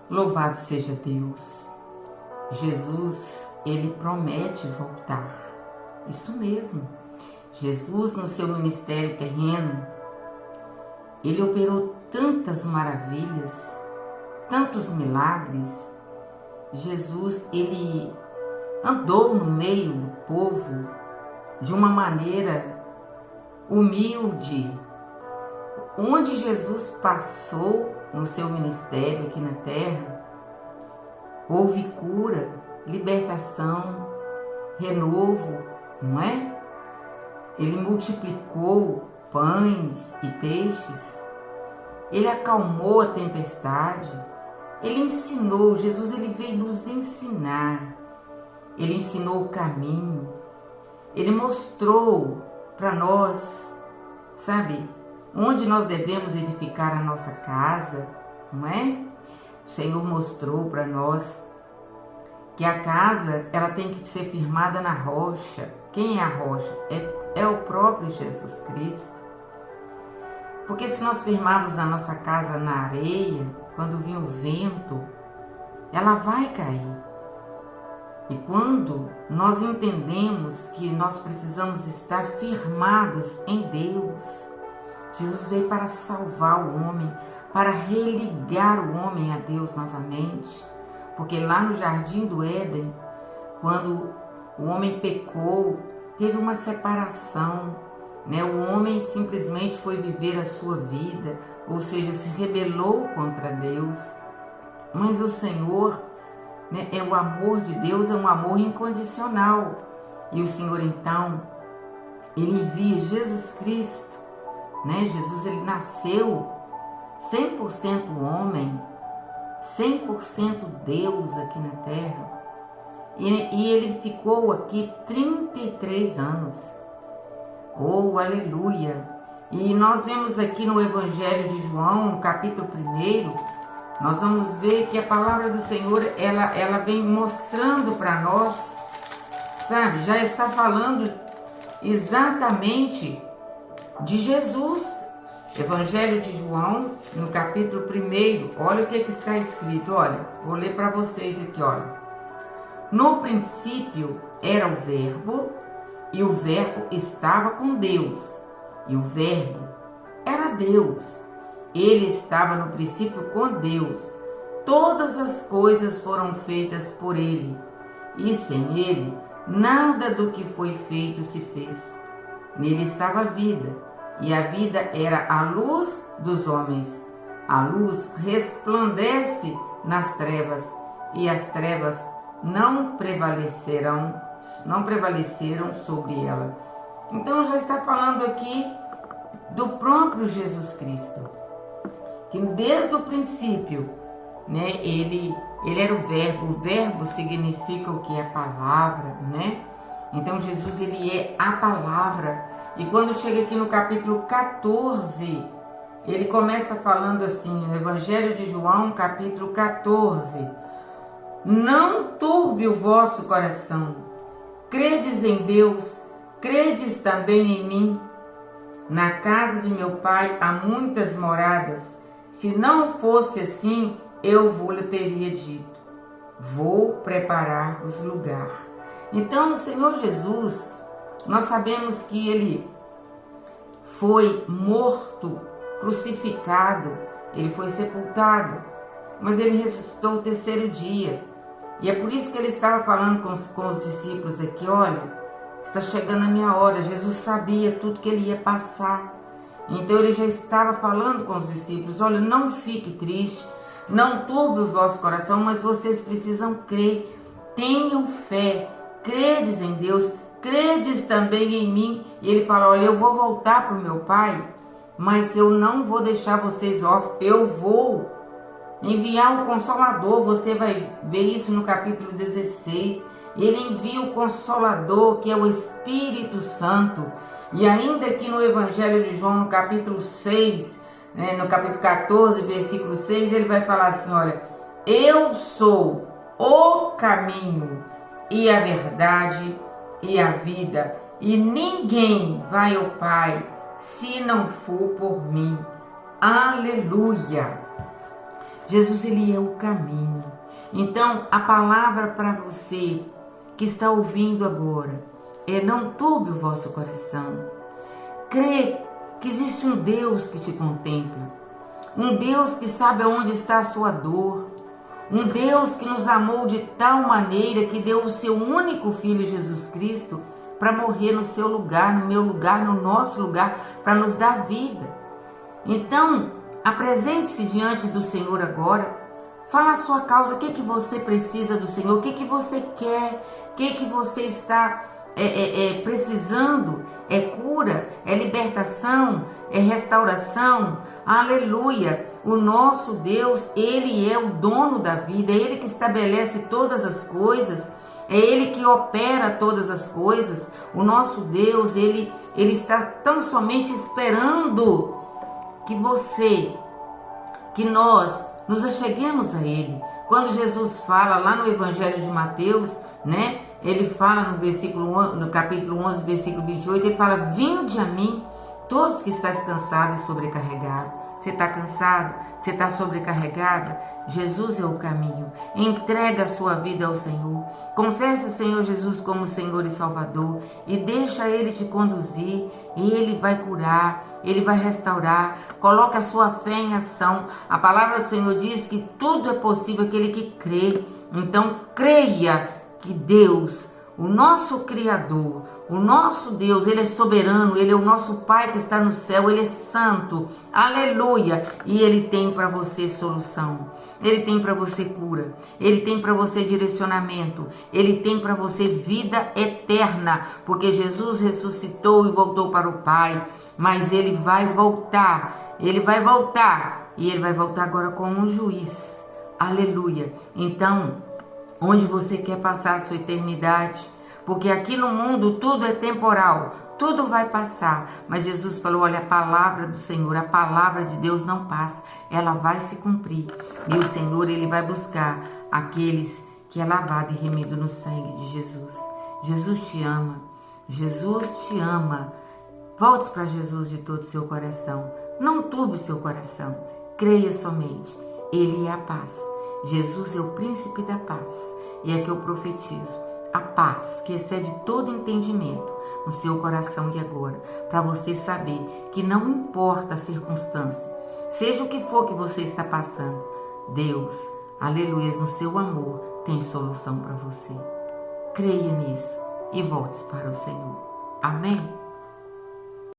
Louvado seja Deus. Jesus, ele promete voltar. Isso mesmo. Jesus, no seu ministério terreno, ele operou tantas maravilhas, tantos milagres. Jesus, ele andou no meio do povo de uma maneira humilde. Onde Jesus passou no seu ministério aqui na terra, houve cura, libertação, renovo, não é? Ele multiplicou pães e peixes, ele acalmou a tempestade, ele ensinou. Jesus, ele veio nos ensinar, ele ensinou o caminho, ele mostrou para nós, sabe, onde nós devemos edificar a nossa casa, não é? O Senhor mostrou para nós que a casa, ela tem que ser firmada na rocha. Quem é a rocha? É o próprio Jesus Cristo. Porque se nós firmarmos a nossa casa na areia, quando vir o vento, ela vai cair. E quando nós entendemos que nós precisamos estar firmados em Deus, Jesus veio para salvar o homem, para religar o homem a Deus novamente. Porque lá no Jardim do Éden, quando o homem pecou, teve uma separação, né? O homem simplesmente foi viver a sua vida, ou seja, se rebelou contra Deus. Mas o Senhor, né, é o amor de Deus, é um amor incondicional. E o Senhor, então, ele envia Jesus Cristo, né? Jesus, ele nasceu 100% homem, 100% Deus aqui na terra. E ele ficou aqui 33 anos. Oh, aleluia! E nós vemos aqui no Evangelho de João, no capítulo 1, nós vamos ver que a palavra do Senhor, ela vem mostrando para nós, sabe, já está falando exatamente de Jesus. Evangelho de João, no capítulo 1, olha o que está escrito, olha, vou ler para vocês aqui, olha. No princípio era o Verbo, e o Verbo estava com Deus, e o Verbo era Deus. Ele estava no princípio com Deus. Todas as coisas foram feitas por ele, e sem ele, nada do que foi feito se fez. Nele estava a vida, e a vida era a luz dos homens. A luz resplandece nas trevas, e as trevas não prevaleceram sobre ela. Então já está falando aqui do próprio Jesus Cristo, que desde o princípio, né, ele era o Verbo. O Verbo significa o que? A palavra, né? Então Jesus, ele é a palavra. E quando chega aqui no capítulo 14, ele começa falando assim, no Evangelho de João, capítulo 14: não turbe o vosso coração, credes em Deus, credes também em mim. Na casa de meu pai há muitas moradas. Se não fosse assim, eu vos teria dito: vou preparar-vos lugar. Então, o Senhor Jesus, nós sabemos que ele foi morto, crucificado, ele foi sepultado, mas ele ressuscitou o terceiro dia. E é por isso que ele estava falando com os discípulos aqui: olha, está chegando a minha hora. Jesus sabia tudo que ele ia passar. Então ele já estava falando com os discípulos: olha, não fique triste, não turbe o vosso coração, mas vocês precisam crer. Tenham fé, credes em Deus, credes também em mim. E ele fala: olha, eu vou voltar para o meu Pai, mas eu não vou deixar vocês órfãos, eu vou enviar o Consolador. Você vai ver isso no capítulo 16. Ele envia o Consolador, que é o Espírito Santo. E ainda aqui no Evangelho de João, no capítulo 6, né, no capítulo 14, versículo 6, ele vai falar assim: olha, eu sou o caminho e a verdade e a vida, e ninguém vai ao Pai se não for por mim. Aleluia! Jesus, ele é o caminho. Então, a palavra para você que está ouvindo agora é: não turbe o vosso coração. Crê que existe um Deus que te contempla, um Deus que sabe aonde está a sua dor, um Deus que nos amou de tal maneira que deu o seu único Filho Jesus Cristo para morrer no seu lugar, no meu lugar, no nosso lugar, para nos dar vida. Então, apresente-se diante do Senhor agora, fala a sua causa, o que você precisa do Senhor, o que você quer, o que você está precisando. É cura, é libertação, é restauração. Aleluia! O nosso Deus, ele é o dono da vida, é ele que estabelece todas as coisas, é ele que opera todas as coisas. O nosso Deus, ele está tão somente esperando que nós nos acheguemos a ele. Quando Jesus fala lá no Evangelho de Mateus, né? Ele fala no capítulo 11, versículo 28, ele fala: vinde a mim, todos que estáis cansados e sobrecarregados. Você está cansado? Você está sobrecarregada? Jesus é o caminho. Entrega a sua vida ao Senhor. Confesse o Senhor Jesus como Senhor e Salvador e deixa Ele te conduzir. Ele vai curar, Ele vai restaurar. Coloca a sua fé em ação. A palavra do Senhor diz que tudo é possível aquele que crê. Então creia que Deus, o nosso Criador, o nosso Deus, Ele é soberano, Ele é o nosso Pai que está no céu, Ele é santo, aleluia, e Ele tem para você solução, Ele tem para você cura, Ele tem para você direcionamento, Ele tem para você vida eterna, porque Jesus ressuscitou e voltou para o Pai, mas Ele vai voltar, e Ele vai voltar agora como um juiz, aleluia. Então, onde você quer passar a sua eternidade? Porque aqui no mundo tudo é temporal, tudo vai passar. Mas Jesus falou: olha, a palavra do Senhor, a palavra de Deus não passa, ela vai se cumprir. E o Senhor, Ele vai buscar aqueles que é lavado e remido no sangue de Jesus. Jesus te ama, Jesus te ama. Volte para Jesus de todo o seu coração. Não turbe o seu coração, creia somente. Ele é a paz. Jesus é o príncipe da paz. E é que eu profetizo a paz que excede todo entendimento no seu coração e agora, para você saber que não importa a circunstância, seja o que for que você está passando, Deus, aleluia, no seu amor tem solução para você. Creia nisso e volte para o Senhor. Amém?